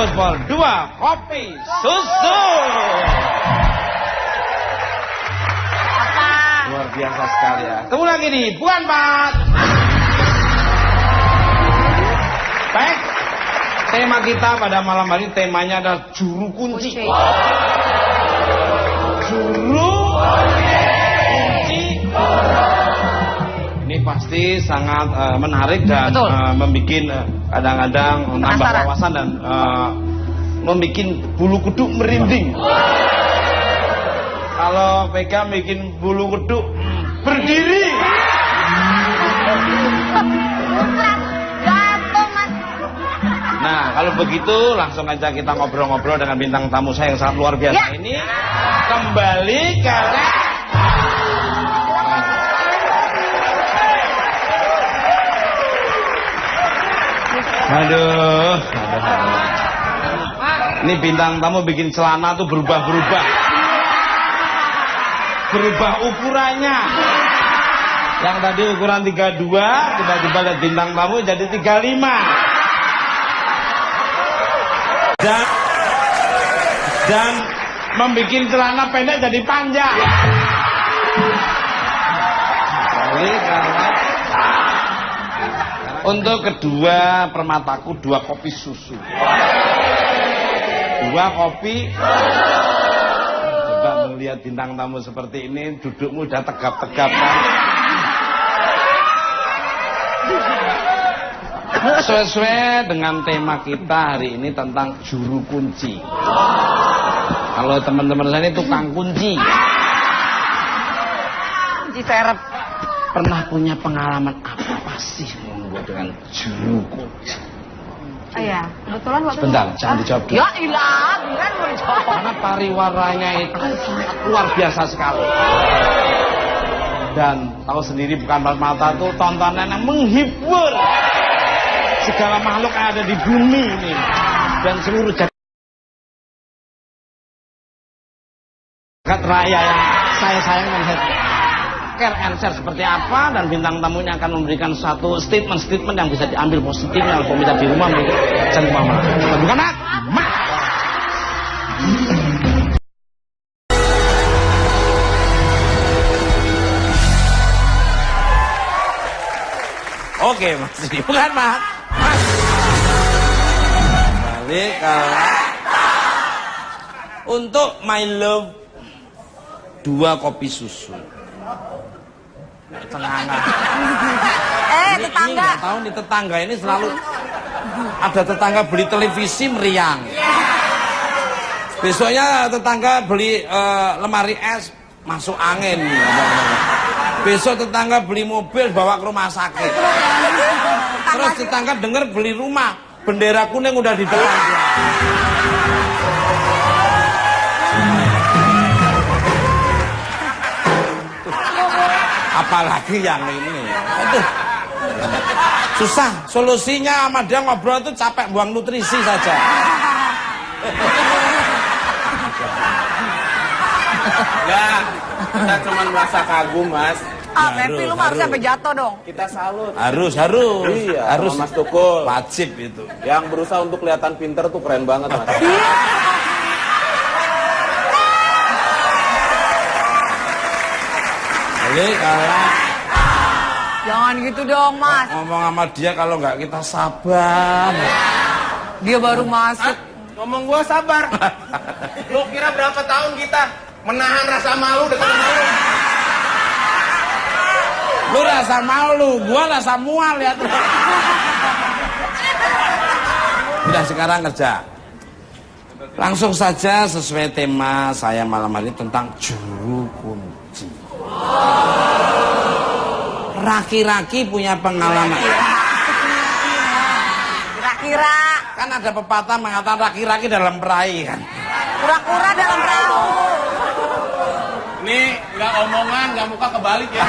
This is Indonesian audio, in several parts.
terus for 2 kopi susu. Luar biasa sekali ya. Tunggu lagi nih, bukan Pak. Baik, tema kita pada malam hari temanya adalah juru kunci. Juru kunci. Ini pasti sangat menarik dan membuat kadang-kadang nambah wawasan dan membuat bulu kuduk merinding. Kalau pegang bikin bulu kuduk berdiri. Nah, kalau begitu langsung aja kita ngobrol-ngobrol dengan bintang tamu saya yang sangat luar biasa ini. Kembali ke Aduh. Ini bintang tamu bikin celana tuh berubah-berubah. Berubah ukurannya. Yang tadi ukuran 32, tiba-tiba lihat bintang tamu jadi 35. Dan membuat celana pendek jadi panjang. Untuk kedua permataku 2 kopi susu. 2 kopi. Coba melihat bintang tamu seperti ini, dudukmu udah tegap-tegap kan? Sesuai dengan tema kita hari ini tentang juru kunci. Kalau teman-teman saya ini tukang kunci. Kunci serep. Pernah punya pengalaman apa sih membuat dengan juru kunci? Iya, kebetulan waktu Bentar, jangan dijawab dulu. Ya ilah, bilang mau dijawab. Karena pariwaranya itu luar biasa sekali. Dan tahu sendiri bukan mata tuh tontonan yang menghibur segala makhluk yang ada di bumi ini dan seluruh jagat raya yang saya sayang dan saya care and share seperti apa, dan bintang tamunya akan memberikan satu statement yang bisa diambil positifnya. Kalau pemirsa di rumah mungkin jangan lupa bukan mak. Oke Mas, bukan Mas. Balik untuk my love 2 kopi susu. Tetangga. Tetangga. Ini nggak tahu nih, tetangga ini selalu ada tetangga beli televisi meriang. Besoknya tetangga beli lemari es masuk angin. Besok tetangga beli mobil bawa ke rumah sakit. Terus tetangga dengar beli rumah, bendera kuning udah di depan. Apalagi yang ini. Aduh. Susah. Solusinya sama dia ngobrol itu capek, buang nutrisi saja. Enggak, kita cuma merasa kagum, Mas. Tapi lu harus sampai jatuh dong. Kita salut. Harus. Iya, harus Mas Tukul. Wajib itu. Yang berusaha untuk kelihatan pinter tuh keren banget, Mas. Jangan gitu dong, Mas. Ngomong sama dia kalau nggak kita sabar. Dia baru masuk. Ngomong gua sabar. Lu kira berapa tahun kita menahan rasa malu dengan malu? Lu rasa malu, gua rasa mual lihat. Udah sekarang kerja. Langsung saja sesuai tema saya malam hari tentang juru kunci. Raki-raki punya pengalaman. Kira-kira. Kan ada pepatah mengatakan raki-raki dalam perahi kan. Kura-kura dalam perahu. Ini nggak omongan, nggak muka kebalik ya.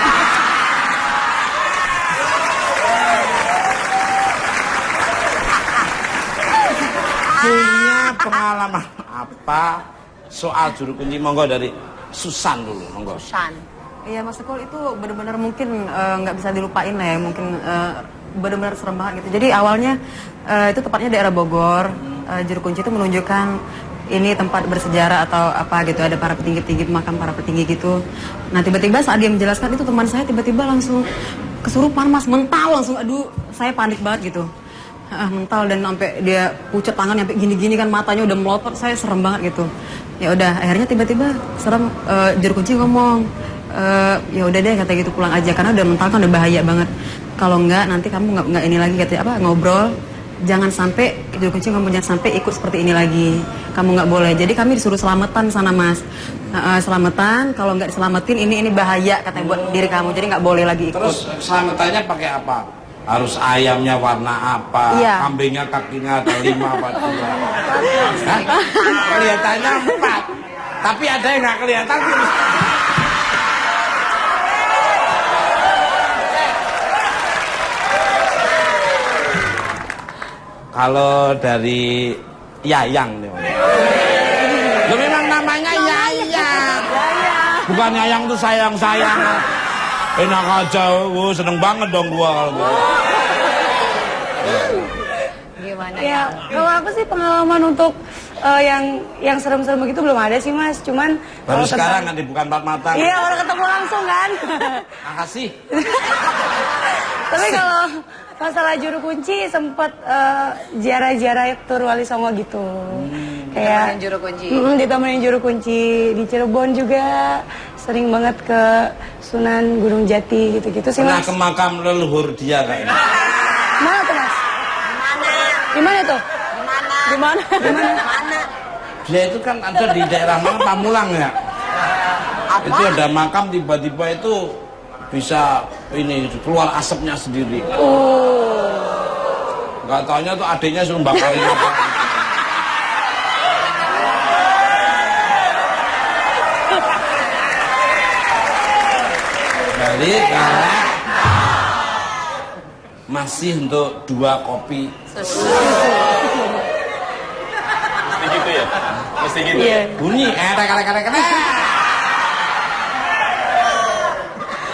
Punya pengalaman apa soal juru kunci? Monggo dari Susan dulu, monggo. Susan. Iya Mas Tukul, itu benar-benar mungkin nggak bisa dilupain lah ya, mungkin benar-benar serem banget gitu. Jadi awalnya itu tepatnya daerah Bogor. juru kunci itu menunjukkan ini tempat bersejarah atau apa gitu, ada para petinggi-petinggi, makam para petinggi gitu. Nah tiba-tiba saat dia menjelaskan itu teman saya tiba-tiba langsung kesurupan mas, mental langsung, aduh saya panik banget gitu. Mental dan sampai dia pucat tangan sampai gini-gini kan, matanya udah melotot, saya serem banget gitu. Ya udah akhirnya tiba-tiba serem, juru kunci ngomong, ya udah deh kata gitu pulang aja karena udah mental kan udah bahaya banget. Kalau enggak nanti kamu nggak ini lagi katanya apa ngobrol. Jangan sampai, juru kunci ngomong jangan sampai ikut seperti ini lagi. Kamu nggak boleh. Jadi kami disuruh selamatan sana mas. Selamatan, kalau nggak diselamatin ini bahaya katanya buat diri kamu. Jadi nggak boleh lagi ikut. Terus selamatannya pakai apa? Harus ayamnya warna apa? Iya. Kambingnya kakinya ada 5 apa 2? Kelihatannya 4. Tapi ada yang nggak kelihatan. Kalau dari Yayang nih. Lo memang namanya Yayang. Bukan Yayang tuh sayang-sayang. Enak aja, seneng banget dong gua kalau gitu. Gimana ya? Kalau aku sih pengalaman untuk yang serem-serem begitu belum ada sih mas. Cuman baru sekarang kan bukan empat mata. Iya, baru ketemu langsung kan. Makasih. Tapi kalau masalah juru kunci sempat ziarah-ziarah tur Wali Songo gitu. Kayak juru kunci. Ditemenin juru kunci di Cirebon juga. Sering banget ke Sunan Gunung Jati gitu-gitu sih Pernah mas. ke makam leluhur dia kayaknya. Mana tuh mas? Di mana tuh? Di mana? Dia itu kan ada di daerah mana Pamulang ya. Itu ada makam tiba-tiba itu bisa ini keluar asapnya sendiri. Nggak taunya tuh adiknya suruh bakarin apa. Jadi karena masih untuk 2 kopi. Mesti gitu ya? Mesti gitu ya? Bunyi karek.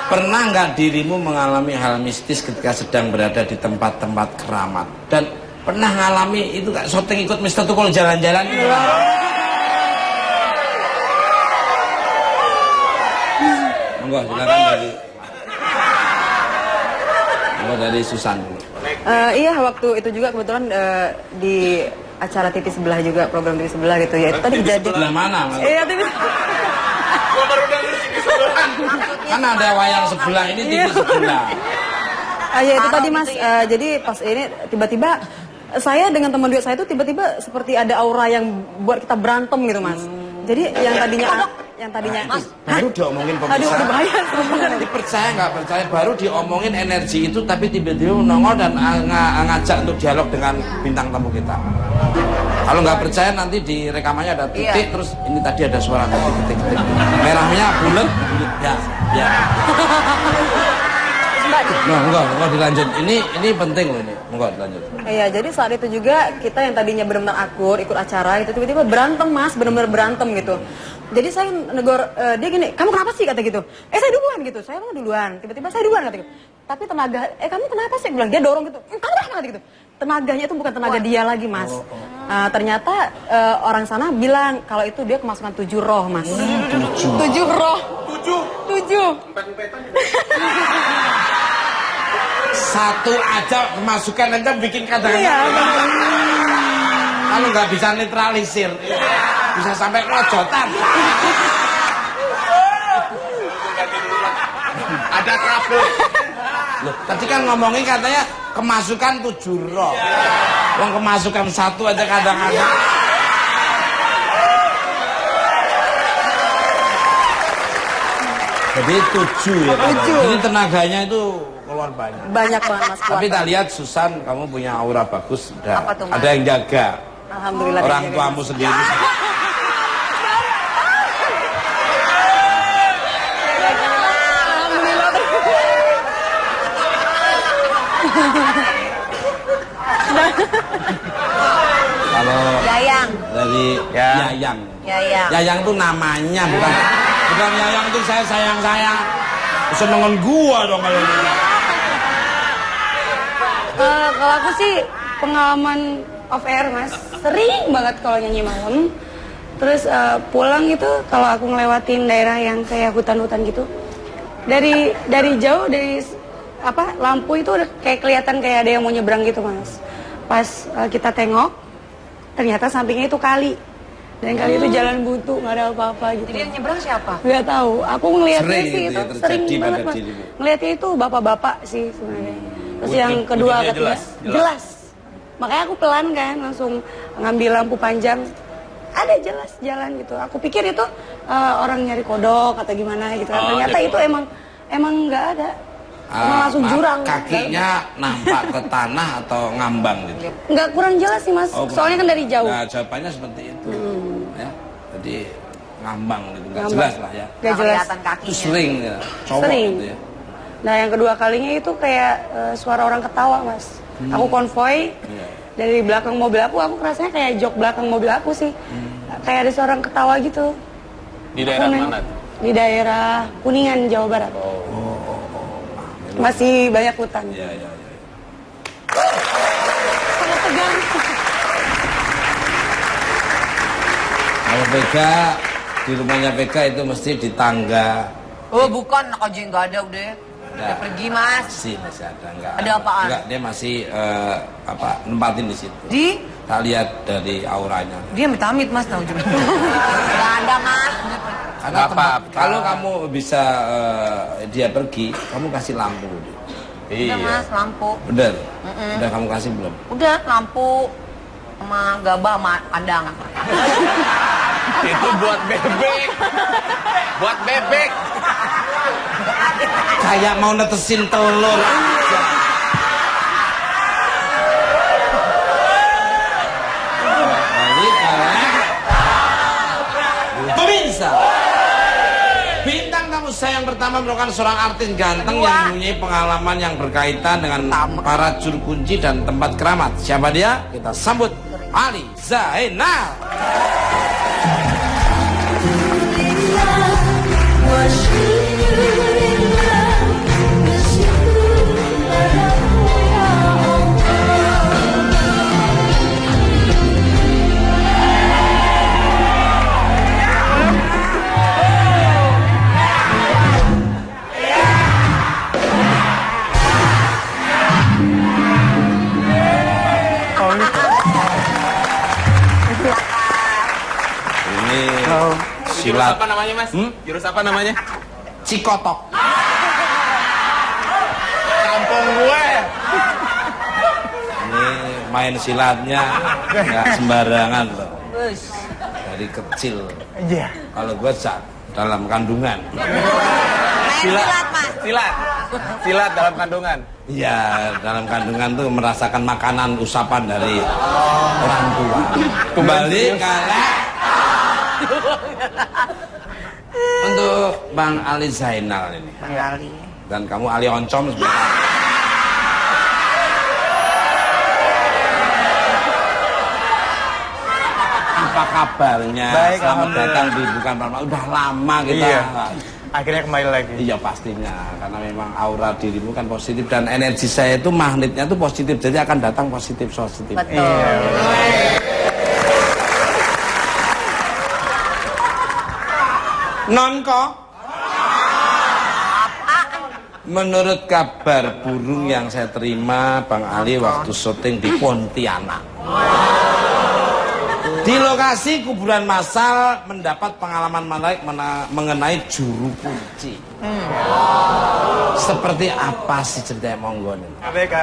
Pernah nggak dirimu mengalami hal mistis ketika sedang berada di tempat-tempat keramat? Dan pernah ngalami itu kayak syuting ikut Mister Tukul jalan-jalan gitu? Monggo silakan dari Susan dulu. Iya waktu itu juga kebetulan di acara TV sebelah juga, program TV sebelah gitu ya. Itu tadi kejadian. Sebelah mana? Iya TV. Gua baru denger TV sebelah. Kan ada wayang sebelah ini TV sebelah. Ya itu tadi mas. Jadi pas ini tiba-tiba saya dengan teman duet saya itu tiba-tiba seperti ada aura yang buat kita berantem gitu mas. Jadi yang tadinya Mas, baru diomongin pemirsa. Aduh bahaya. Dipercaya nggak percaya, baru diomongin energi itu tapi tiba-tiba nongol dan ngajak untuk dialog dengan bintang tamu kita. Kalau nggak percaya nanti di rekamannya ada titik, terus ini tadi ada suara titik. Merahnya bulat ya. Nah, enggak dilanjut. Ini penting loh ini. Enggak dilanjut. Iya, jadi saat itu juga kita yang tadinya benar-benar akur ikut acara itu tiba-tiba berantem mas, benar-benar berantem gitu. Jadi saya negor dia gini, kamu kenapa sih kata gitu? Saya duluan gitu, saya mau duluan. Tiba-tiba saya duluan kata gitu. Tapi tenaga, kamu kenapa sih? Bilang dia dorong gitu. Kamu kenapa kata gitu? Tenaganya itu bukan tenaga dia lagi mas. Ternyata orang sana bilang kalau itu dia kemasukan 7 roh mas. 7 roh. 7. Satu aja kemasukan aja bikin kadang-kadang. Kalau nggak bisa netralisir, bisa sampai rojotan. Ada trouble. Loh, tadi kan ngomongin katanya kemasukan 7 roh. Wong kemasukan 1 aja kadang-kadang. Jadi 7 ya. 7. Jadi tenaganya itu keluar banyak. Banyak banget mas. Tapi tak lihat Susan, kamu punya aura bagus. Apa tuh, Mas? Ada yang jaga. Alhamdulillah. Orang tuamu sendiri. Kalau Yayang. dari Yayang. Yayang tuh namanya bukan Yayang tuh saya sayang. Senengan gua dong kalau gitu. Kalau aku sih pengalaman off air mas, sering banget kalau nyanyi malam. Terus pulang itu kalau aku ngelewatin daerah yang kayak hutan-hutan gitu, dari jauh dari lampu itu udah kayak kelihatan kayak ada yang mau nyebrang gitu Mas. Pas kita tengok, ternyata sampingnya itu kali. Dan kali itu jalan buntu, nggak ada apa-apa gitu. Jadi yang nyebrang siapa? Nggak tahu. Aku ngelihatnya sih itu sering banget Mas. dirimu. Ngelihatnya itu bapak-bapak sih sebenarnya. Terus yang kedua ketiga jelas. Makanya aku pelan kan, langsung ngambil lampu panjang. Ada jelas jalan gitu. Aku pikir itu orang nyari kodok atau gimana gitu. Ternyata itu emang nggak ada. Emang langsung jurang. Kakinya nampak ke tanah atau ngambang gitu? Nggak, kurang jelas sih Mas. Soalnya kan dari jauh. Nah, jawabannya seperti itu. Ya. Jadi ngambang gitu. Nggak Ngambang. jelas lah ya. Nggak jelas. Itu sering ya. Cowok Sering. gitu ya. Nah yang kedua kalinya itu kayak suara orang ketawa Mas. Aku konvoy. Dari belakang mobil aku rasanya kayak jok belakang mobil aku sih. Kayak ada suara orang ketawa gitu. Di daerah mana? Di daerah Kuningan, Jawa Barat. Masih banyak hutan. Iya. Sangat tegang. Kalau Vega, di rumahnya Vega itu mesti di tangga. Oh bukan, anak aja nggak ada udah. Udah pergi Mas. Masih ada enggak? Ada apaan? Enggak, dia masih nempatin di situ. Di? Tak lihat dari auranya. Dia amit-amit Mas, tahu juga. Nggak ada Mas. Karena kalau kamu bisa dia pergi, kamu kasih lampu. Udah Mas, lampu. Bener? Udah kamu kasih belum? Udah, lampu sama gabah sama kandang. Itu buat bebek. Buat bebek. Kayak mau netesin telur aja. Balik pemirsa, bintang tamu saya yang pertama merupakan seorang artis ganteng yang mempunyai pengalaman yang berkaitan dengan para juru kunci dan tempat keramat. Siapa dia? Kita sambut Ali Zainal. Ini Jurus silat apa namanya Mas? Jurus apa namanya? Cikotok. Kampung gue. Ini main silatnya nggak sembarangan loh. Dari kecil. Iya. Kalau gue dalam kandungan. Silat dalam kandungan. Iya, dalam kandungan tuh merasakan makanan usapan dari orang tua. Kembali kalah. Untuk Bang Ali Zainal ini. Bang Ali. Dan kamu Ali Oncom sebentar. Apa kabarnya? Baik, Selamat alhamdulillah. datang di Bukan Paranormal. Udah lama kita. Iya. Akhirnya kembali lagi. Iya pastinya, karena memang aura dirimu kan positif dan energi saya itu magnetnya itu positif, jadi akan datang positif. Betul. Iya. Nonko. Menurut kabar burung yang saya terima Bang Ali waktu syuting di Pontianak, di lokasi kuburan massal mendapat pengalaman menarik mengenai juru kunci. Seperti apa sih ceritanya, monggo nih? Baik,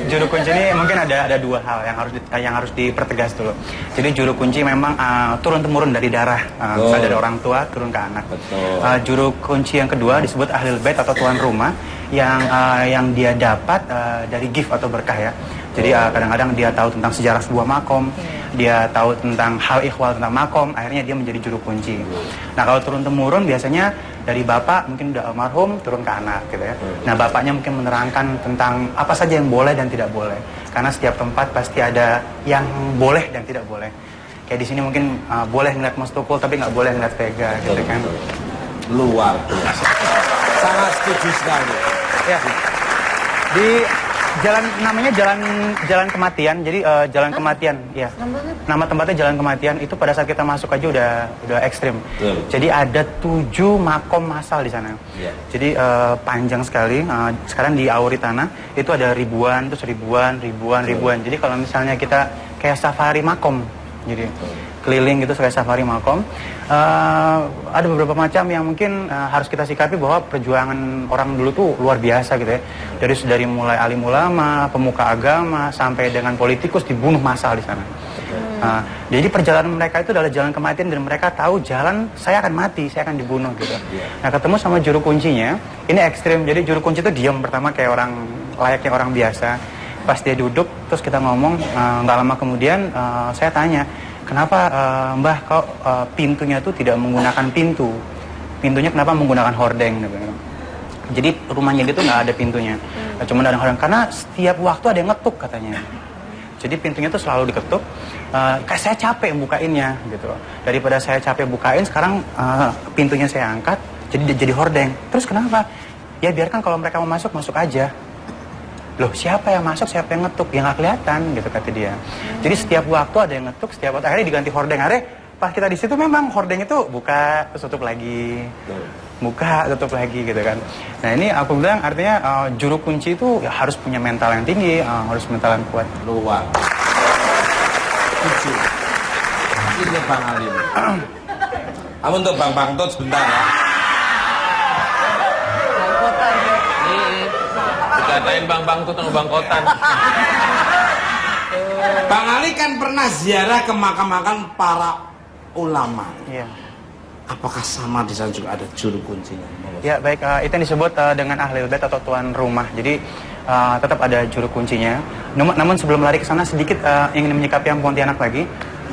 juru kunci ini mungkin ada dua hal yang harus dipertegas dulu. Jadi juru kunci memang turun temurun dari darah, misal dari orang tua turun ke anak. Betul. Juru kunci yang kedua disebut ahlul bait atau tuan rumah yang dia dapat dari gift atau berkah ya. Jadi kadang-kadang dia tahu tentang sejarah sebuah makom, dia tahu tentang hal ikhwal tentang makom, akhirnya dia menjadi juru kunci. Nah kalau turun temurun biasanya dari bapak mungkin udah almarhum turun ke anak gitu ya. Nah bapaknya mungkin menerangkan tentang apa saja yang boleh dan tidak boleh. Karena setiap tempat pasti ada yang boleh dan tidak boleh. Kayak di sini mungkin boleh ngeliat Mas Tukul tapi nggak boleh ngeliat Vega gitu kan. Luar biasa. Sangat setuju sekali. Ya. Di namanya jalan kematian. Jadi jalan kematian, ya. Nama tempatnya jalan kematian. Itu pada saat kita masuk aja udah ekstrim. Jadi ada 7 makom massal di sana. Jadi panjang sekali. Sekarang di Auritana itu ada ribuan, terus ribuan. Jadi kalau misalnya kita kayak safari makom, jadi keliling gitu kayak safari makom. Ada beberapa macam yang mungkin harus kita sikapi bahwa perjuangan orang dulu tuh luar biasa gitu ya. Dari mulai alim ulama, pemuka agama, sampai dengan politikus dibunuh massal di sana. Jadi perjalanan mereka itu adalah jalan kematian dan mereka tahu jalan saya akan mati, saya akan dibunuh gitu. Nah ketemu sama juru kuncinya, ini ekstrim. Jadi juru kunci itu diam pertama kayak layaknya orang biasa. Pas dia duduk, terus kita ngomong, nggak lama kemudian saya tanya, kenapa Mbah kok pintunya tuh tidak menggunakan pintu? Pintunya kenapa menggunakan hordeng? Jadi rumahnya dia tuh nggak ada pintunya, cuma ada hordeng. Karena setiap waktu ada yang ngetuk katanya. Jadi pintunya tuh selalu diketuk. Kayak saya capek bukainnya gitu. Daripada saya capek bukain, sekarang pintunya saya angkat, jadi hordeng. Terus kenapa? Ya biarkan kalau mereka mau masuk aja. Loh siapa yang masuk, siapa yang ngetuk, ya nggak kelihatan gitu kata dia. Jadi setiap waktu ada yang ngetuk, setiap waktu akhirnya diganti hordeng. Akhirnya pas kita di situ memang hordeng itu buka terus tutup lagi, buka tutup lagi gitu kan. Nah ini aku bilang artinya juru kunci itu ya harus punya mental yang tinggi, harus mental yang kuat. Luar. Ini Bang Alim. Kamu untuk Bang Bangtot sebentar ya. Dikatain Bang Tut sama Bang Kotan. Bang Ali kan pernah ziarah ke makam-makam para ulama. Iya. Apakah sama di sana juga ada juru kuncinya? Ya baik, itu yang disebut dengan ahlul bait atau tuan rumah. Jadi tetap ada juru kuncinya. Namun sebelum lari ke sana sedikit ingin menyikapi yang Pontianak lagi.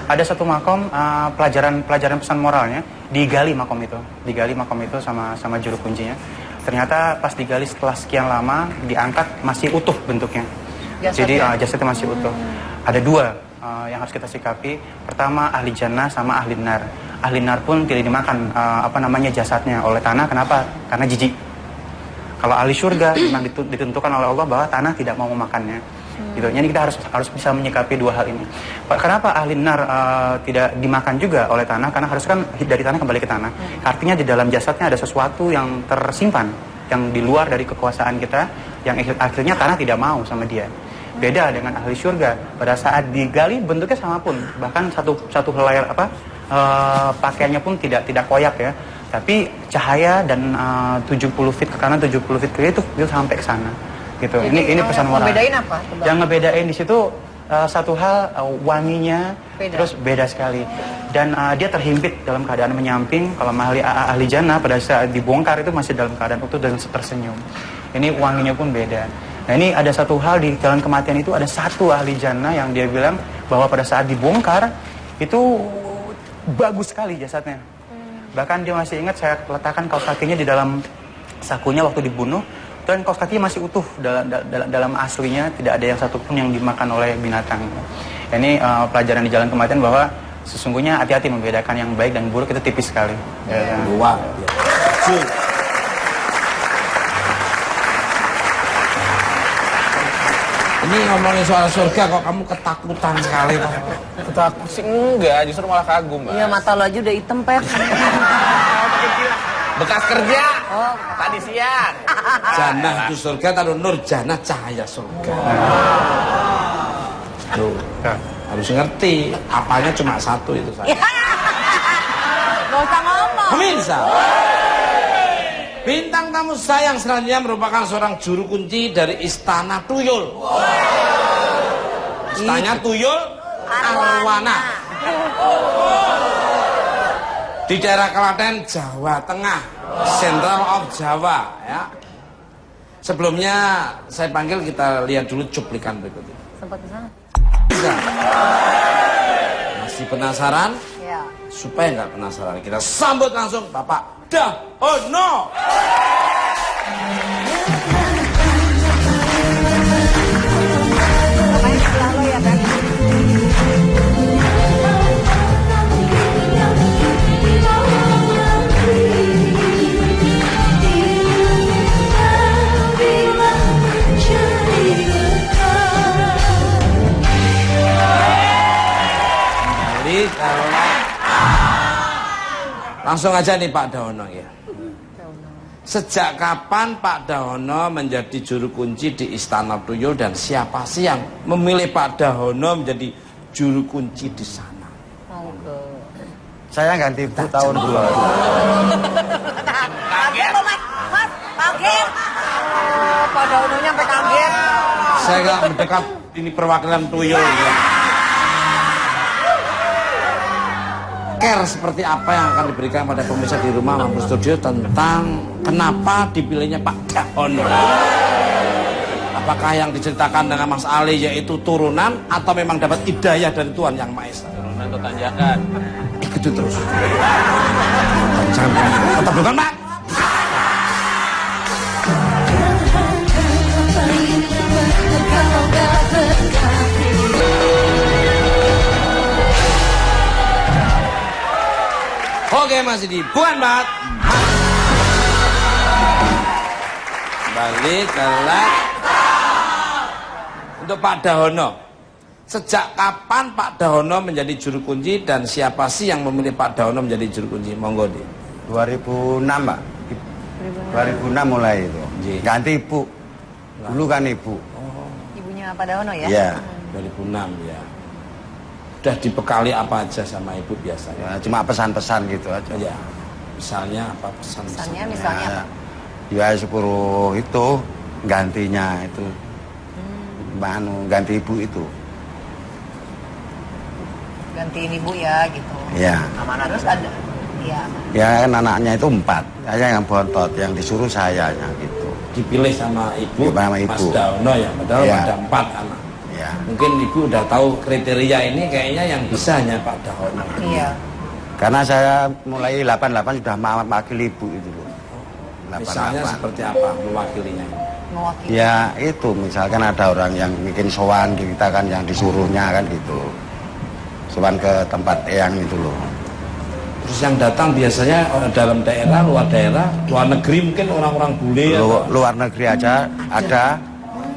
Ada satu makom pelajaran pesan moralnya digali makom itu sama juru kuncinya. Ternyata pas digali setelah sekian lama diangkat masih utuh bentuknya. Jadi jasadnya masih utuh. Ada 2 yang harus kita sikapi. Pertama ahli jannah sama ahli nar. Ahli nar pun tidak dimakan jasadnya oleh tanah. Kenapa? Karena jijik. Kalau ahli surga memang ditentukan oleh Allah bahwa tanah tidak mau memakannya. Gitu. Jadi kita harus bisa menyikapi 2 hal ini. Kenapa ahli nar tidak dimakan juga oleh tanah? Karena harus kan dari tanah kembali ke tanah. Artinya di dalam jasadnya ada sesuatu yang tersimpan, yang di luar dari kekuasaan kita, yang akhirnya tanah tidak mau sama dia. Beda dengan ahli surga. Pada saat digali bentuknya sama pun, bahkan satu helai pakaiannya pun tidak koyak ya. Tapi cahaya dan 70 feet ke kanan, 70 feet ke kiri itu sampai ke sana. Gitu. Jadi, ini pesan moral. Ngebedain apa? Yang ngebedain di situ satu hal wanginya terus beda sekali. Dan dia terhimpit dalam keadaan menyamping. Kalau ahli jannah pada saat dibongkar itu masih dalam keadaan utuh dan tersenyum. Ini wanginya pun beda. Nah ini ada satu hal di jalan kematian itu ada satu ahli jannah yang dia bilang bahwa pada saat dibongkar itu bagus sekali jasadnya. Bahkan dia masih ingat saya letakkan kaos kakinya di dalam sakunya waktu dibunuh. Dan kaos kaki masih utuh dalam aslinya, tidak ada yang satupun yang dimakan oleh binatang. Ini pelajaran di jalan kematian bahwa sesungguhnya hati-hati membedakan yang baik dan buruk itu tipis sekali. Luar. Ini ngomongin soal surga kok kamu ketakutan sekali Pak. Takut sih enggak, justru malah kagum, Mas. Iya, mata lo aja udah hitam, Pep. Bekas kerja. Tadi siang. Jannah itu surga, taruh nur jannah cahaya surga. Tuh, harus ngerti. Apanya cuma satu itu saya. Gak usah ngomong. Pemirsa, bintang tamu saya yang selanjutnya merupakan seorang juru kunci dari Istana Tuyul. Istana Tuyul Arwana. Di daerah Klaten, Jawa Tengah, Central of Jawa ya. Sebelumnya saya panggil, kita lihat dulu cuplikan berikut ini. Sempat ke sana? Bisa. Masih penasaran? Iya. Supaya nggak penasaran, kita sambut langsung Bapak Dahono. Langsung aja nih Pak Dahono ya. Sejak kapan Pak Dahono menjadi juru kunci di Istana Tuyul dan siapa sih yang memilih Pak Dahono menjadi juru kunci di sana? Saya ganti Bu tahun 2000. Kaget loh Mas. Mas, kaget. Pak Dahononya sampai kaget. Saya nggak mendekat ini perwakilan Tuyul ya. Care seperti apa yang akan diberikan pada pemirsa di rumah maupun studio tentang kenapa dipilihnya Pak Dahono? Apakah yang diceritakan dengan Mas Ali yaitu turunan atau memang dapat hidayah dari Tuhan Yang Maha Esa? Turunan itu tanjakan. Ikuti terus. Jangan tetap bukan Pak. Oke, masih di Buan Bat. Balik ke untuk Pak Dahono. Sejak kapan Pak Dahono menjadi juru kunci dan siapa sih yang memilih Pak Dahono menjadi juru kunci? Monggo di. 2006 Pak. 2006 mulai itu. Ganti Ibu. Dulu kan Ibu. Ibunya Pak Dahono ya? Iya. 2006 ya. Udah dibekali apa aja sama ibu biasanya? Ya, cuma pesan-pesan gitu aja. Ya. Misalnya apa pesan? Pesannya misalnya apa? Ya suruh itu gantinya itu. Ganti Ibu itu. Gantiin ibu ya gitu. Iya. Terus ada? Iya. Ya kan anaknya itu 4. Saya yang bontot, yang disuruh saya gitu. Dipilih sama ibu, Sama Mas ibu. Dahono ya, padahal Ya. ada 4 anak. Ya. Mungkin ibu udah tahu kriteria ini kayaknya yang bisa hanya Pak Dahono. Iya. Karena saya mulai 88 sudah mewakili Ibu itu loh. Misalnya 88. seperti apa mewakilinya? Mewakili. Ya itu misalkan ada orang yang bikin sowan kita kan yang disuruhnya kan gitu. Sowan ke tempat eyang itu loh. Terus yang datang biasanya dalam daerah, luar negeri mungkin orang-orang bule atau Luar negeri aja ada,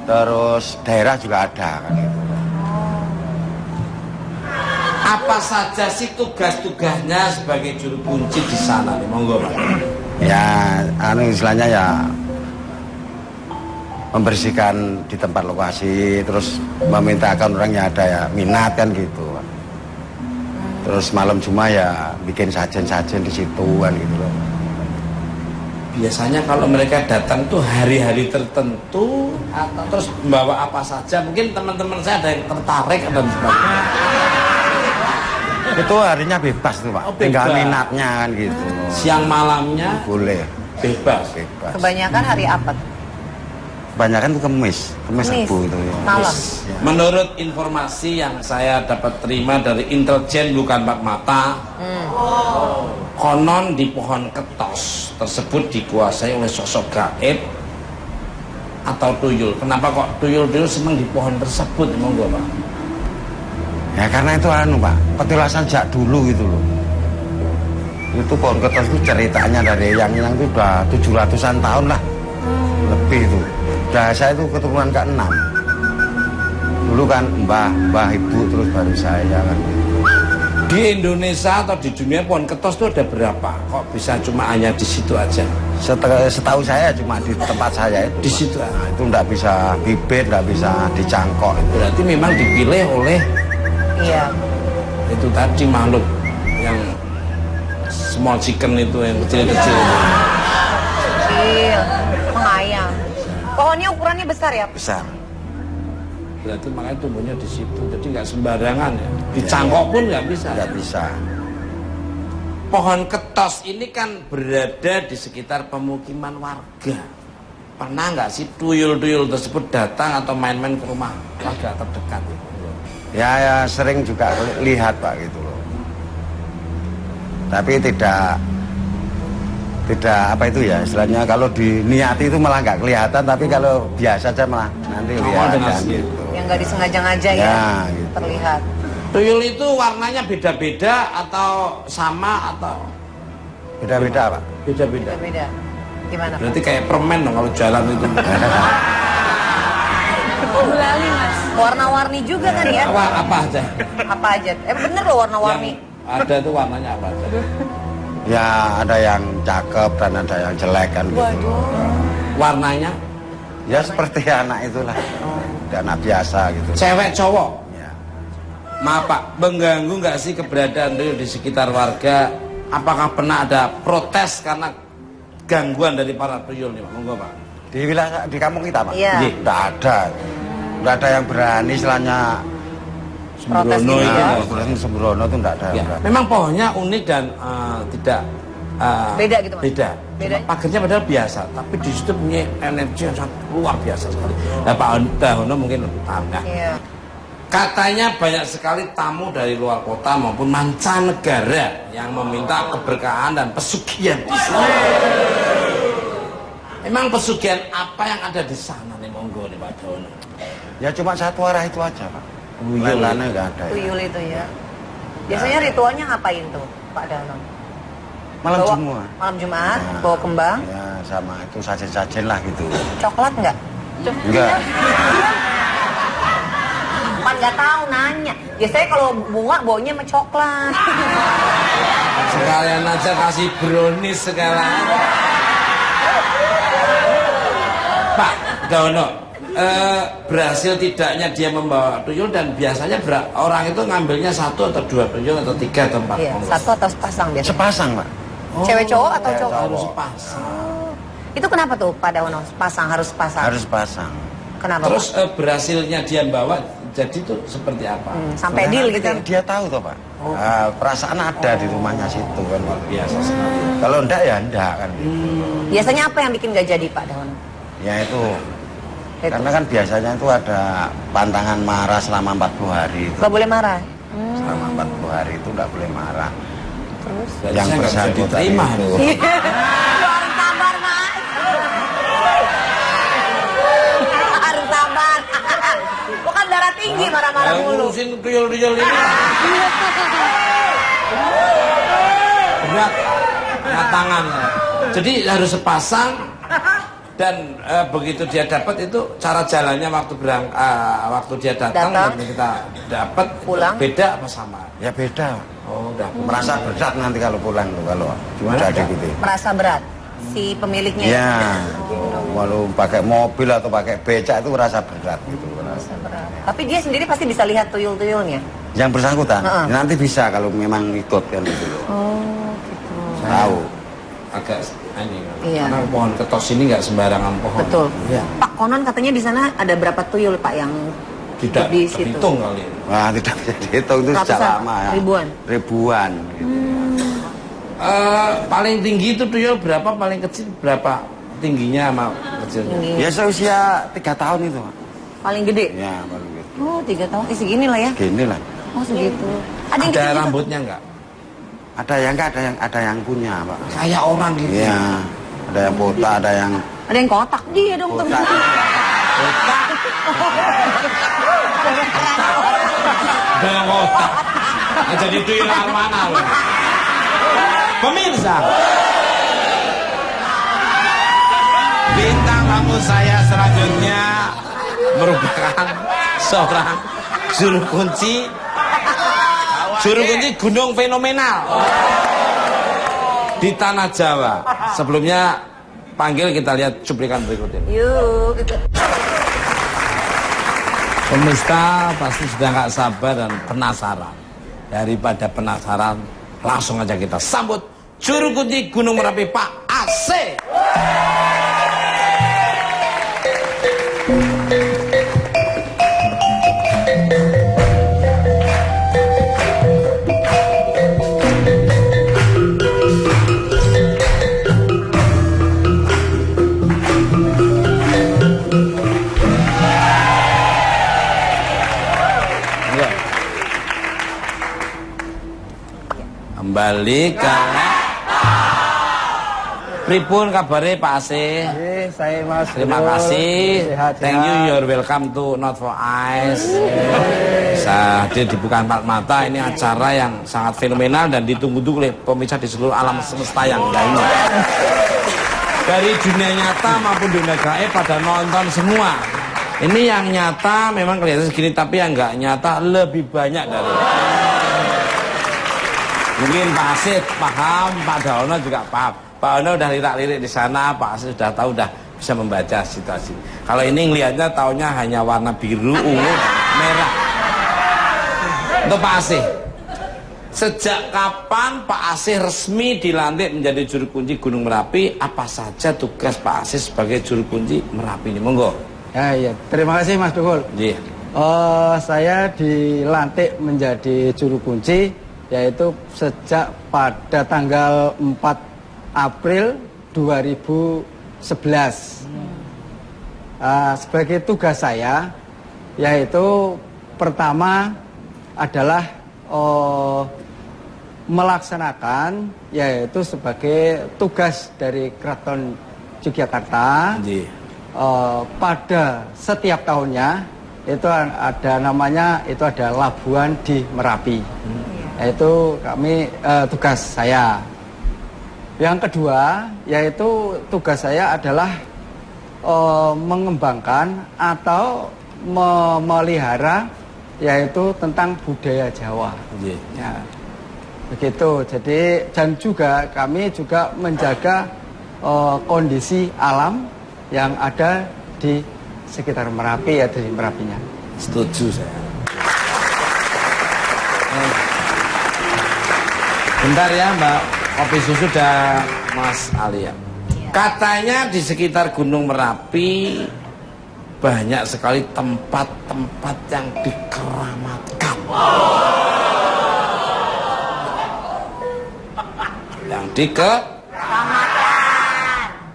terus daerah juga ada kan gitu. apa saja sih tugas-tugasnya sebagai juru kunci di sana nih? Monggo Pak. Ya, istilahnya ya membersihkan di tempat lokasi, terus memintakan orang yang ada ya minat kan gitu. Terus malam Jumat ya bikin sajen-sajen di situ kan gitu loh. Biasanya kalau mereka datang tuh hari-hari tertentu atau terus membawa apa saja, mungkin teman-teman saya ada yang tertarik dan sebagainya. Itu harinya bebas tuh Pak, Oh, tinggal bebas. minatnya kan gitu. Siang malamnya Boleh, bebas. bebas. Kebanyakan hari apa? Kebanyakan tuh kemis Rebu itu ya. Malam. Menurut informasi yang saya dapat terima dari intelijen bukan Pak Mata, konon di pohon ketos tersebut dikuasai oleh sosok gaib atau tuyul. Kenapa kok tuyul-tuyul senang di pohon tersebut? Monggo Pak. Ya karena itu Pak, petilasan sejak dulu gitu loh. Itu pohon ketos itu ceritanya dari yang itu udah 700-an tahun lah. Lebih itu. Udah saya itu keturunan ke-6. Dulu kan mbah ibu terus baru saya kan. Di Indonesia atau di dunia pohon ketos itu ada berapa? Kok bisa cuma hanya di situ aja? Setahu saya cuma di tempat saya itu. Di situ. Nah, itu enggak bisa bibit, enggak bisa dicangkok itu. Berarti memang dipilih oleh Iya. itu tadi makhluk yang small chicken itu yang kecil-kecil. Kecil. Mengayam. Pohonnya ukurannya besar ya? Besar. Berarti makanya tumbuhnya di situ. Jadi nggak sembarangan ya. Dicangkok pun nggak bisa. Enggak bisa. Pohon ketos ini kan berada di sekitar pemukiman warga. Pernah nggak sih tuyul-tuyul tersebut datang atau main-main ke rumah warga terdekat? Ya sering juga lihat Pak gitu loh. Tapi tidak apa itu ya istilahnya, kalau diniati itu malah nggak kelihatan, tapi kalau biasa aja malah nanti lihat dengan kan sendiri. gitu. Yang nggak disengaja-ngaja ya? Ya, gitu. Terlihat. Tuyul itu warnanya beda-beda atau sama atau Beda-beda Pak. beda-beda? Beda-beda. Gimana Pak? Berarti kayak permen dong kalau jalan itu. Gulali Mas. Warna-warni juga kan ya? Apa aja? Apa aja? Bener loh warna-warni. Yang ada tuh warnanya apa aja? Ya ada yang cakep dan ada yang jelek kan gitu. Warnanya Ya seperti anak itulah. Anak biasa gitu. cewek cowok. Ya. Maaf Pak, mengganggu nggak sih keberadaan tuyul di sekitar warga? Apakah pernah ada protes karena gangguan dari para tuyul nih Pak? Monggo Pak. Di wilayah di kampung kita Pak? Iya. Nggak ada. Nggak ada yang berani istilahnya Protes Sembrono gitu itu. ya. sembrono itu nggak ada. Ya, Nggak. memang pohonnya unik dan tidak Beda gitu, Mas? Beda. Bedanya? Pagernya padahal biasa, tapi di situ punya energi yang sangat luar biasa sekali. Nah, Pak Dahono mungkin lebih paham ya. Iya. Katanya banyak sekali tamu dari luar kota maupun mancanegara yang meminta keberkahan dan pesugihan di sana. Emang pesugihan apa yang ada di sana nih monggo nih Pak Dahono? Ya cuma satu arah itu aja Pak. Tuyul. Lain-lainnya nggak ada. Ya. Tuyul itu ya. Biasanya ritualnya ngapain tuh, Pak Dano? Malam Bawa- Jumat. Malam Jumat, Nah, bawa kembang, Ya sama itu sajen-sajen lah gitu. coklat nggak? Enggak. Pan nggak tahu nanya. Biasanya kalau bunga baunya sama coklat. Sekalian aja kasih brownies sekalian. Pak Dahono, berhasil tidaknya dia membawa tuyul dan biasanya orang itu ngambilnya satu atau dua tuyul atau tiga atau empat? Iya, Monggo. satu atau sepasang biasanya. Sepasang Pak. Cewek cowok atau cowok? Harus sepasang. Itu kenapa tuh Pak Dawono? Sepasang, harus sepasang. Harus pasang. Kenapa? Terus Pak? berhasilnya dia bawa jadi tuh seperti apa? Sampai deal gitu. Kan Ya? dia tahu toh Pak. Perasaan ada di rumahnya situ kan. Biasa sekali. Kalau enggak ya enggak kan. Biasanya apa yang bikin gak jadi Pak Dawono? Ya itu. Itu. Karena kan biasanya itu ada pantangan marah selama 40 hari itu. Gak boleh marah. Selama 40 hari itu enggak boleh marah. Terus? Berarti Yang saya nggak bisa bersangkutan diterima. itu. Harus sabar Mas. Harus sabar. Bukan darah tinggi marah-marah Yang mulu. ngurusin tuyul-tuyul ini berat tangan. Jadi harus sepasang dan begitu dia dapat itu cara jalannya waktu dia datang Datang. dan kita dapat Pulang. beda apa sama? Ya beda. Oh, udah. Merasa berat nanti kalau pulang tuh kalau udah gitu. Merasa berat si pemiliknya. Ya. Walau pakai mobil atau pakai becak itu merasa berat gitu. Merasa berat. Tapi dia sendiri pasti bisa lihat tuyul-tuyulnya. Yang bersangkutan Heeh. nanti bisa kalau memang ikut kan gitu. Oh, gitu. Tahu. Agak ini Iya. karena pohon ketos ini nggak sembarangan pohon. Betul. Iya. Pak konon katanya di sana ada berapa tuyul Pak yang Tidak di situ? terhitung kali. Wah tidak bisa dihitung itu sejak Ratusan? lama ya. Ribuan? Ribuan. Gitu. Paling tinggi itu tuyul berapa? Paling kecil berapa tingginya sama kecilnya? Tinggi. Ya seusia 3 tahun itu. Pak. Paling gede? Ya paling gitu. Oh 3 tahun, segini lah ya? Gini lah. Oh segitu. Ada yang Ada kecil-kecil? rambutnya nggak? Ada yang enggak ada yang punya Pak. Kayak orang gitu. Iya. Ada yang botak, ada yang Ada yang kotak dia dong tuh. botak. Dengan otak. Nah, jadi tuyul yang mana loh? Pemirsa, bintang tamu saya selanjutnya merupakan seorang juru kunci gunung fenomenal di tanah Jawa. Sebelumnya panggil kita lihat cuplikan berikut ini. Yuk, gitu. Pemirsa pasti sudah nggak sabar dan penasaran. Daripada penasaran, langsung aja kita sambut juru kunci Gunung Merapi Pak AC. Kembali ke pripun kabare Pak AC? Saya Mas. Terima kasih. Thank you, you're welcome to Not for Eyes. Bisa hadir di Bukan Empat Mata. Ini acara yang sangat fenomenal dan ditunggu-tunggu oleh pemirsa di seluruh alam semesta yang lainnya. Dari dunia nyata maupun dunia gaib pada nonton semua. Ini yang nyata memang kelihatan segini, tapi yang nggak nyata lebih banyak dari. Mungkin Pak Asid paham, Pak Daono juga paham. Pak Daono udah lirik-lirik di sana, Pak Asid sudah tahu, udah bisa membaca situasi. Kalau ini ngelihatnya taunya hanya warna biru, ungu, merah. Untuk Pak Asih, sejak kapan Pak Asih resmi dilantik menjadi juru kunci Gunung Merapi? Apa saja tugas Pak Asih sebagai juru kunci Merapi ini? Monggo. Ya, iya. Terima kasih Mas Dukul. Iya. Saya dilantik menjadi juru kunci yaitu sejak pada tanggal 4 April 2011. Sebagai tugas saya yaitu pertama adalah melaksanakan yaitu sebagai tugas dari Keraton Yogyakarta. Pada setiap tahunnya itu ada namanya, itu ada labuhan di Merapi. Yaitu kami tugas saya. Yang kedua yaitu tugas saya adalah mengembangkan atau memelihara yaitu tentang budaya Jawa. Ya, begitu. Jadi dan juga kami juga menjaga kondisi alam yang ada di sekitar Merapi, ya di Merapinya. Setuju saya. Bentar ya Mbak, kopi susu dan Mas Ali ya. Katanya di sekitar Gunung Merapi banyak sekali tempat-tempat yang dikeramatkan. Yang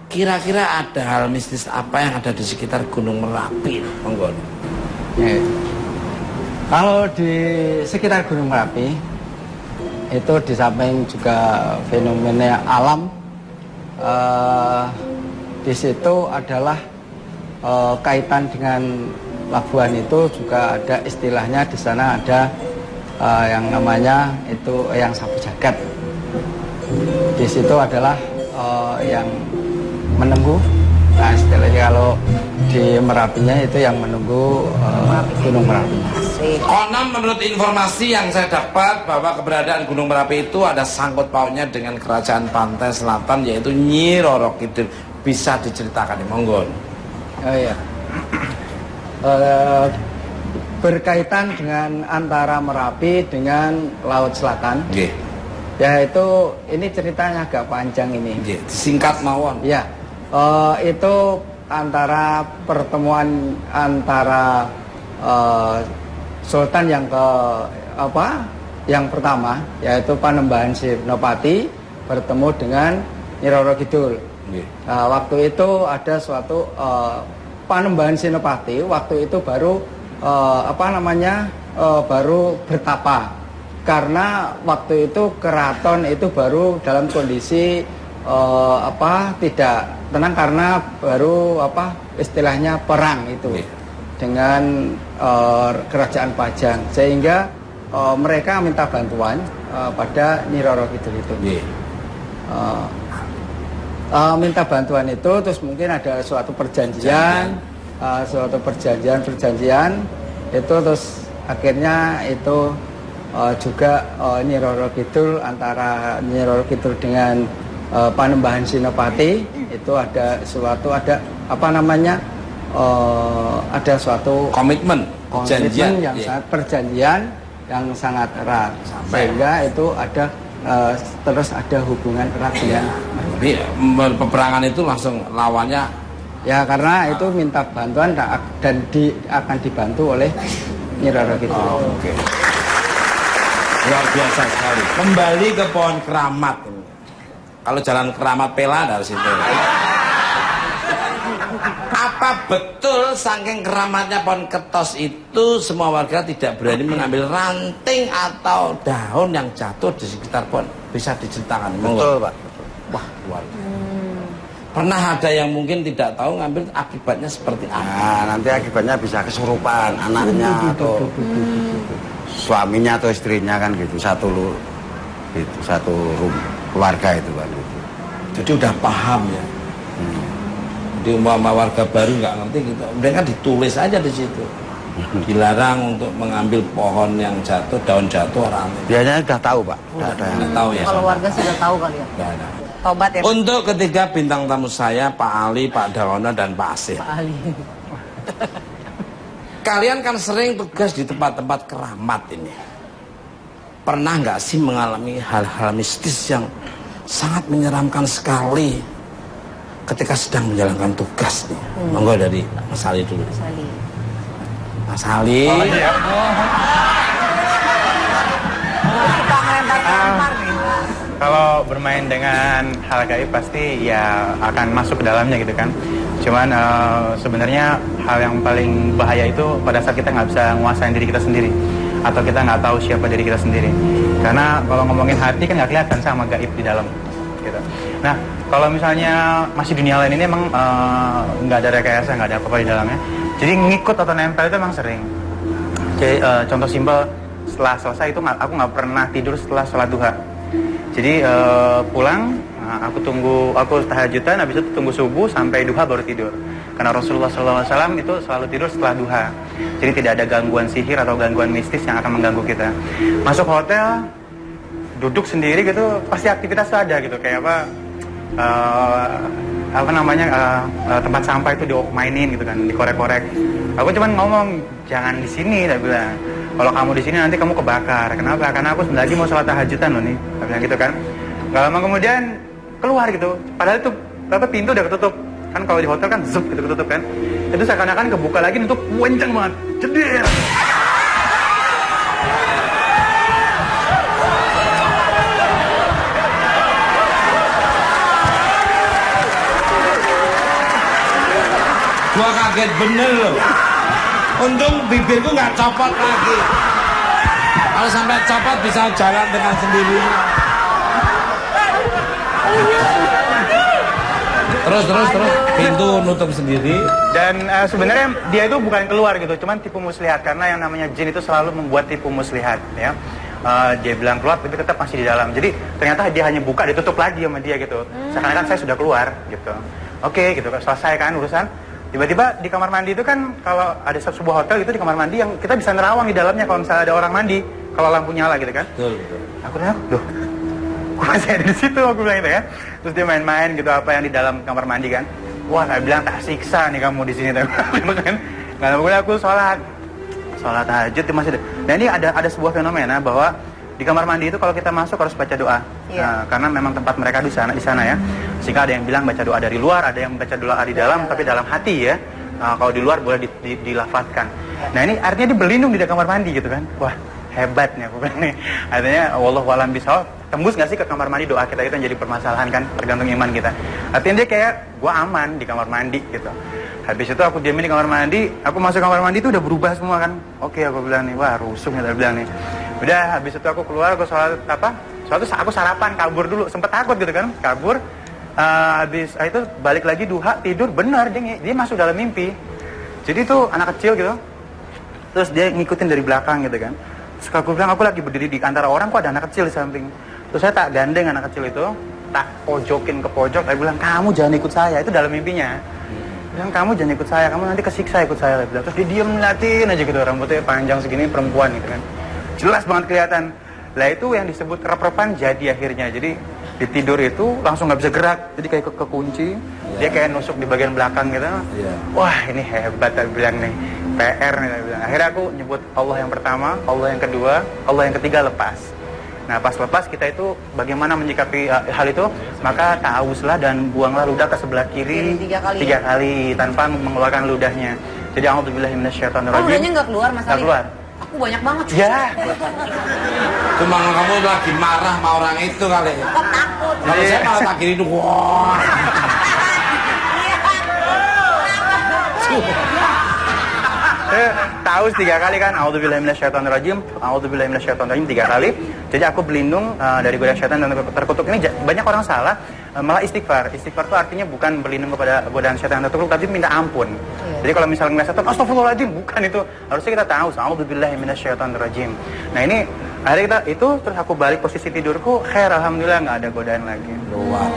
Kira-kira ada hal mistis apa yang ada di sekitar Gunung Merapi? Monggo. Ya. Kalau di sekitar Gunung Merapi itu di samping juga fenomena alam, di situ adalah kaitan dengan labuan itu juga ada istilahnya di sana ada yang namanya itu yang sapu jagat. Di situ adalah yang menunggu. Nah istilahnya kalau di Merapinya itu yang menunggu Gunung Merapi. Konon menurut informasi yang saya dapat bahwa keberadaan Gunung Merapi itu ada sangkut pautnya dengan kerajaan pantai selatan yaitu Nyi Roro Kidul. Bisa diceritakan di monggo. Oh iya. Berkaitan dengan antara Merapi dengan Laut Selatan. Yaitu ini ceritanya agak panjang ini. Singkat mawon. Ya. Itu antara pertemuan antara Sultan yang yang pertama yaitu Panembahan Senopati bertemu dengan Nyi Roro Kidul. Waktu itu ada suatu Panembahan Senopati waktu itu baru baru bertapa karena waktu itu keraton itu baru dalam kondisi tidak tenang karena baru istilahnya perang itu dengan kerajaan Pajang sehingga mereka minta bantuan pada Nyi Roro Kidul itu. Minta bantuan itu terus mungkin ada suatu perjanjian itu terus akhirnya itu juga Nyi Roro Kidul antara Nyi Roro Kidul dengan Panembahan Senopati itu ada suatu ada suatu komitmen perjanjian yang sangat erat sehingga itu ada terus ada hubungan erat dengan peperangan itu langsung lawannya ya karena itu minta bantuan dan akan dibantu oleh Nyi Roro Kidul. Luar biasa sekali. Kembali ke pohon keramat. Kalau jalan Keramat Pela dari situ. Apa betul saking keramatnya pohon ketos itu semua warga tidak berani mengambil ranting atau daun yang jatuh di sekitar pohon? Bisa diceritakan? Betul Pak. Wah luar biasa. Pernah ada yang mungkin tidak tahu ngambil akibatnya seperti apa? Nah, nanti akibatnya bisa kesurupan anaknya atau suaminya atau istrinya kan gitu satu keluarga itu kan gitu. Jadi udah paham ya. Jadi umpama warga baru nggak ngerti gitu, mereka ditulis aja di situ. Dilarang untuk mengambil pohon yang jatuh, daun jatuh orang. Biasanya sudah tahu Pak. Nggak tahu ya. Kalau warga sudah tahu kali ya. Nggak ada. Tobat ya. Untuk ketiga bintang tamu saya, Pak Ali, Pak Dawono, dan Pak Asih. Pak Ali. Kalian kan sering tugas di tempat-tempat keramat ini. Pernah nggak sih mengalami hal-hal mistis yang sangat menyeramkan sekali ketika sedang menjalankan tugas nih? Monggo dari Mas Ali dulu. Mas Ali. Mas Ali. Oh, iya. Suka ngelempar-ngelempar nih. Kalau bermain dengan hal gaib pasti ya akan masuk ke dalamnya gitu kan. Cuman sebenarnya hal yang paling bahaya itu pada saat kita nggak bisa nguasain diri kita sendiri, atau kita nggak tahu siapa diri kita sendiri. Karena kalau ngomongin hati kan nggak kelihatan sama gaib di dalam gitu. Nah, kalau misalnya masih dunia lain ini emang nggak ada rekayasa, nggak ada apa-apa di dalamnya. Jadi ngikut atau nempel itu emang sering. Jadi contoh simpel, setelah selesai itu aku nggak pernah tidur setelah sholat duha. Jadi pulang, aku tahajudan, habis itu tunggu subuh sampai duha baru tidur. Karena Rasulullah SAW itu selalu tidur setelah duha. Jadi tidak ada gangguan sihir atau gangguan mistis yang akan mengganggu kita. Masuk hotel, duduk sendiri gitu, pasti aktivitas ada gitu. Kayak tempat sampah itu dimainin gitu kan, dikorek-korek. Aku cuman ngomong, jangan di sini, dia bilang. Kalau kamu di sini nanti kamu kebakar. Kenapa? Karena aku sebentar lagi mau sholat tahajudan loh nih. Dia bilang gitu kan. Gak lama kemudian keluar gitu. Padahal itu pintu udah ketutup. Kan kalau di hotel kan zup gitu ketutup kan. Itu seakan-akan kebuka lagi untuk kencang banget. Jedil. Gua kaget bener loh. Untung bibirku nggak copot lagi. Kalau sampai copot bisa jalan dengan sendirinya. Terus pintu nutup sendiri. Dan sebenarnya dia itu bukan keluar gitu, cuman tipu muslihat. Karena yang namanya jin itu selalu membuat tipu muslihat ya. Dia bilang keluar tapi tetap masih di dalam. Jadi ternyata dia hanya buka, ditutup lagi sama dia gitu. Seakan-akan saya sudah keluar gitu. Oke gitu, selesai kan urusan. Tiba-tiba di kamar mandi itu kan kalau ada sebuah hotel itu di kamar mandi yang kita bisa nerawang di dalamnya kalau misalnya ada orang mandi kalau lampu nyala gitu kan. Betul. Aku bilang, loh, kok masih ada di situ? Aku bilang gitu ya. Terus dia main-main gitu apa yang di dalam kamar mandi kan. Wah, saya bilang tak siksa nih kamu di sini kan. Karena aku sholat tahajud masih ada. Nah ini ada sebuah fenomena bahwa di kamar mandi itu kalau kita masuk harus baca doa. Nah, karena memang tempat mereka di sana ya. Sehingga ada yang bilang baca doa dari luar, ada yang baca doa di dalam, tapi dalam hati ya. Kalau di luar boleh dilafadzkan. Nah ini artinya dia berlindung di kamar mandi gitu kan. Wah hebat nih aku bilang nih. Artinya wallahu a'lam bishawab. Tembus gak sih ke kamar mandi doa kita itu yang jadi permasalahan kan, tergantung iman kita. Artinya dia kayak gua aman di kamar mandi gitu. Habis itu aku diamin di kamar mandi, aku masuk kamar mandi itu udah berubah semua kan. Oke aku bilang nih, wah rusuh nih aku bilang nih. Udah habis itu aku keluar, aku sholat itu aku sarapan, kabur dulu, sempet takut gitu kan, kabur. Habis itu balik lagi duha, tidur, benar dia masuk dalam mimpi. Jadi tuh anak kecil gitu, terus dia ngikutin dari belakang gitu kan. Terus aku bilang, aku lagi berdiri di antara orang, kok ada anak kecil di samping. Terus saya tak gandeng anak kecil itu, tak pojokin ke pojok, saya bilang, kamu jangan ikut saya, itu dalam mimpinya. Bilang, kamu jangan ikut saya, kamu nanti kesiksa ikut saya. Terus dia diem ngeliatin aja gitu, rambutnya panjang segini, perempuan gitu kan. Jelas banget kelihatan. Lah itu yang disebut rep-repan jadi akhirnya. Jadi di tidur itu langsung nggak bisa gerak, jadi kayak kekunci. Dia kayak nusuk di bagian belakang gitu. Wah ini hebat, saya bilang nih, PR nih saya bilang. Akhirnya aku nyebut Allah yang pertama, Allah yang kedua, Allah yang ketiga, lepas. Nah pas lepas kita itu bagaimana menyikapi hal itu, maka ta'awuzlah dan buanglah ludah ke sebelah kiri 3 kali tanpa mengeluarkan ludahnya. Jadi a'udzubillahi minasyaitonirrajim. Oh, ludahnya nggak keluar Mas Ali? Nggak keluar. Aku banyak banget. Ya. Cuma kamu lagi marah sama orang itu kali. Kok takut? Kalau saya malah tak kiri itu, wah. Tahu 3 kali kan, a'udzubillahi minasyaitonirrajim, a'udzubillahi minasyaitonirrajim 3 kali. Jadi aku berlindung dari godaan syaitan dan terkutuk. Ini banyak orang salah malah istighfar. Istighfar itu artinya bukan berlindung kepada godaan syaitan dan terkutuk, tapi minta ampun. Jadi kalau misalnya ngeliat setan, astagfirullahaladzim, bukan itu. Harusnya kita tahu, a'udzubillahi minasyaitonirrajim. Nah ini akhirnya kita itu, terus aku balik posisi tidurku, khair, alhamdulillah nggak ada godaan lagi. Wow.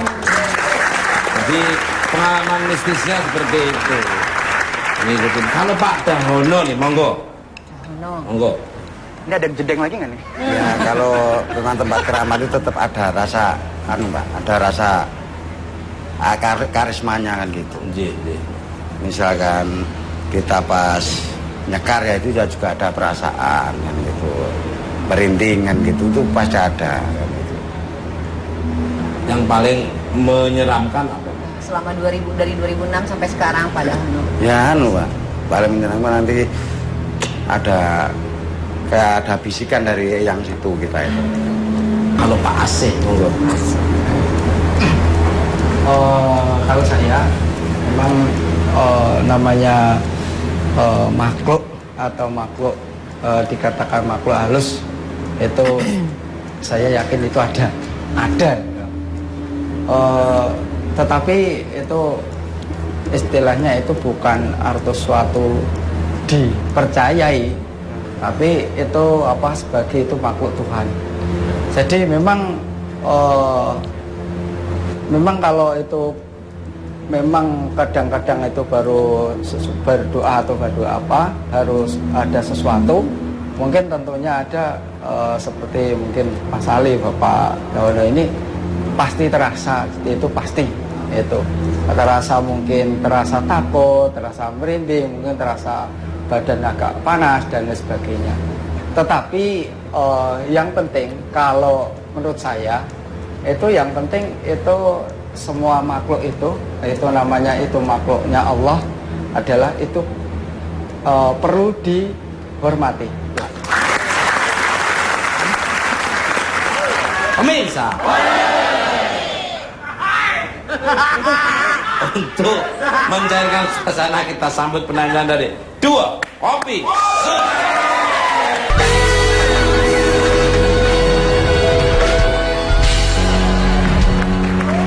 Jadi pengalaman mistisnya seperti itu. Ini kalau Pak Dawono nih, monggo. Hono. Monggo. Ini ada jedeng lagi nggak nih? Ya kalau tentang tempat keramat itu tetap ada rasa Pak, ada rasa karismanya kan gitu. Nggih, nggih. Misalkan kita pas nyekar ya itu juga ada perasaan kan gitu. Merinding kan gitu itu pasti ada kan gitu. Yang paling menyeramkan apa? Selama dari 2006 sampai sekarang pada Hono. Ya Pak, paling menyenangkan nanti ada kayak ada bisikan dari yang situ kita itu. Kalau Pak Asih, monggo. Kalau saya memang namanya makhluk atau makhluk dikatakan makhluk halus itu saya yakin itu ada. Tetapi itu istilahnya itu bukan arti suatu dipercayai, tapi itu apa sebagai itu makhluk Tuhan. Jadi memang kalau itu memang kadang-kadang itu baru berdoa atau berdoa apa harus ada sesuatu, mungkin tentunya ada seperti mungkin Mas Ali, Bapak Dawono ini pasti terasa, itu pasti itu terasa, mungkin terasa takut, terasa merinding, mungkin terasa badan agak panas dan lain sebagainya. Tetapi yang penting kalau menurut saya itu yang penting itu semua makhluk itu namanya itu makhluknya Allah adalah itu perlu dihormati. Pemirsa, untuk mencairkan suasana kita sambut penampilan dari Dua Kopi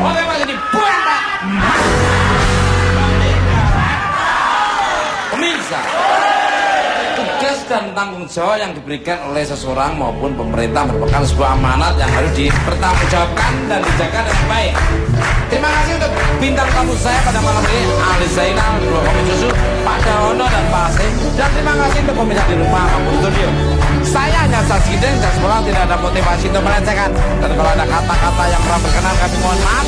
Oke Pak, jadi buang Pak. Pemirsa, tugas dan tanggung jawab yang diberikan oleh seseorang maupun pemerintah merupakan sebuah amanat yang harus dipertanggungjawabkan dan dijaga dengan baik. Terima kasih untuk bintang tamu saya pada malam ini, Ali Zainal, Dua Kopi Susu, Pak Dawono dan Pak Asih. Dan terima kasih untuk pemirsa di rumah maupun studio. Saya hanya Sasgiden dan sekolah tidak ada motivasi untuk melecehkan. Dan kalau ada kata-kata yang kurang berkenan kami mohon maaf.